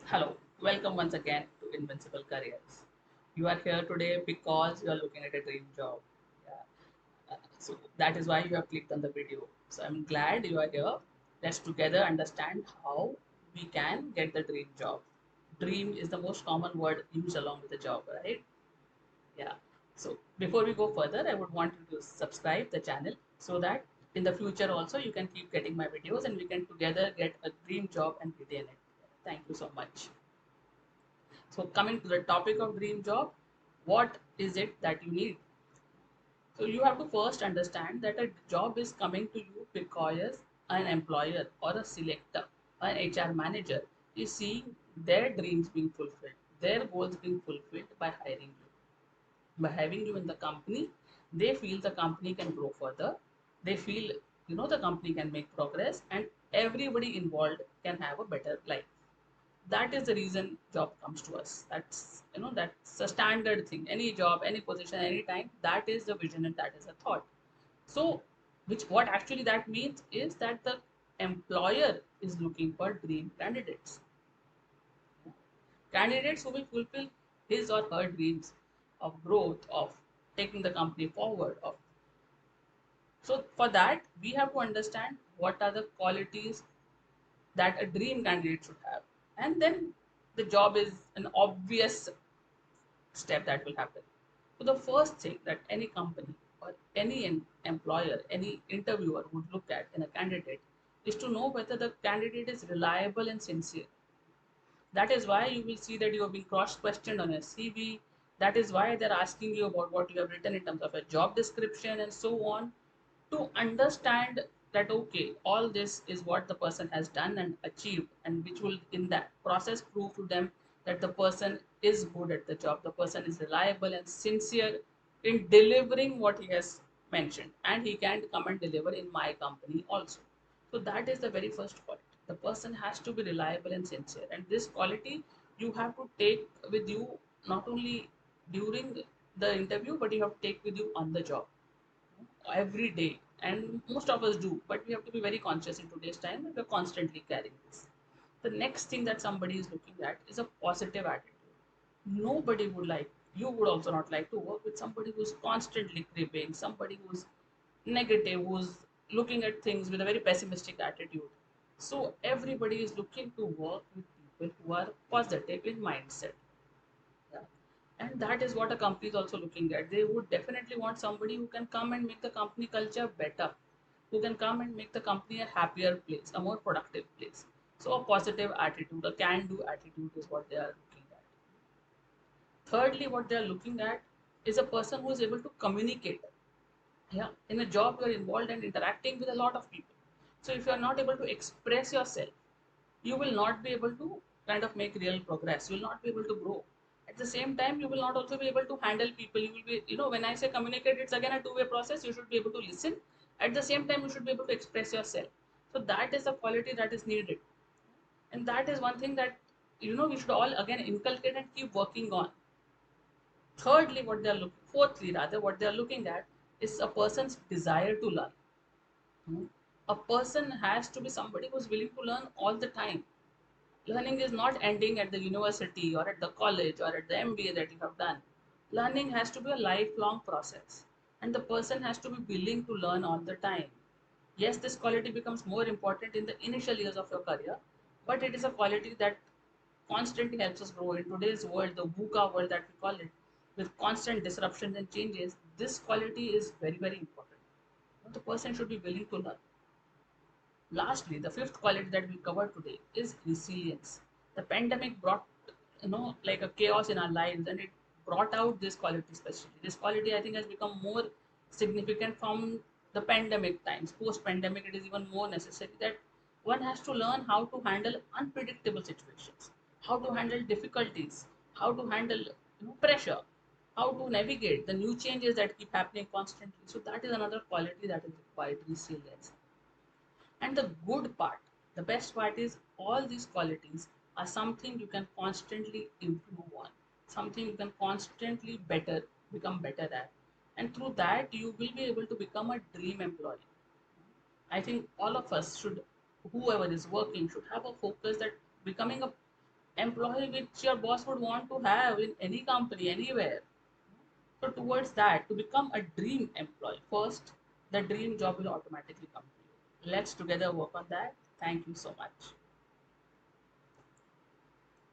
Hello, welcome once again to Invincible Careers. You are here today because you are looking at a dream job. So that is why you have clicked on the video. So I'm glad you are here. Let's together understand how we can get the dream job. Dream is the most common word used along with the job, right? Yeah. So before we go further, I would want you to subscribe the channel so that in the future also you can keep getting my videos and we can together get a dream job and retain it. Thank you so much. So coming to the topic of dream job, what is it that you need? So you have to first understand that a job is coming to you because an employer or a selector, an HR manager is seeing their dreams being fulfilled, their goals being fulfilled by hiring you. By having you in the company, they feel the company can grow further. They feel the company can make progress and everybody involved can have a better life. That is the reason job comes to us. That's a standard thing. Any job, any position, any time, that is the vision and that is the thought. So which what actually that means is that the employer is looking for dream candidates who will fulfill his or her dreams of growth, of taking the company forward, of so for that we have to understand what are the qualities that a dream candidate should have, and then the job is an obvious step that will happen. So the first thing that any company or any employer, any interviewer would look at in a candidate is to know whether the candidate is reliable and sincere. That is why you will see that you have been cross-questioned on your CV. That is why they're asking you about what you have written in terms of a job description and so on, to understand that okay, all this is what the person has done and achieved, and which will in that process prove to them that the person is good at the job, the person is reliable and sincere in delivering what he has mentioned, and he can come and deliver in my company also. So that is the very first quality. The person has to be reliable and sincere, and this quality you have to take with you not only during the interview, but you have to take with you on the job every day. And most of us do, but we have to be very conscious in today's time that we're constantly carrying this. The next thing that somebody is looking at is a positive attitude. Nobody would like, you would also not like to work with somebody who's constantly cribbing, somebody who's negative, who's looking at things with a very pessimistic attitude. So everybody is looking to work with people who are positive in mindset. Yeah. And that is what a company is also looking at. They would definitely want somebody who can come and make the company culture better, who can come and make the company a happier place, a more productive place. So a positive attitude, a can-do attitude is what they are looking at. Thirdly, what they are looking at is a person who is able to communicate. Yeah, in a job you are involved and interacting with a lot of people. So if you are not able to express yourself, you will not be able to kind of make real progress. You will not be able to grow. At the same time, you will not also be able to handle people. You will be, when I say communicate, it's again a two-way process. You should be able to listen. At the same time, you should be able to express yourself. So that is the quality that is needed. And that is one thing that, we should all again inculcate and keep working on. Thirdly, fourthly rather, what they are looking at is a person's desire to learn. A person has to be somebody who's willing to learn all the time. Learning is not ending at the university or at the college or at the MBA that you have done. Learning has to be a lifelong process, and the person has to be willing to learn all the time. Yes, this quality becomes more important in the initial years of your career, but it is a quality that constantly helps us grow. In today's world, the VUCA world that we call it, with constant disruptions and changes, this quality is very, very important. The person should be willing to learn. Lastly, the fifth quality that we cover today is resilience. The pandemic brought, like a chaos in our lives, and it brought out this quality especially. This quality, I think, has become more significant from the pandemic times. Post-pandemic, it is even more necessary that one has to learn how to handle unpredictable situations, how to handle difficulties, how to handle pressure, how to navigate the new changes that keep happening constantly. So that is another quality that is required, resilience. And the good part, the best part is all these qualities are something you can constantly improve on, something you can constantly become better at. And through that, you will be able to become a dream employee. I think all of us should, whoever is working, should have a focus that becoming a employee which your boss would want to have in any company, anywhere. So, towards that, to become a dream employee, first, the dream job will automatically come to you. Let's together work on that. Thank you so much.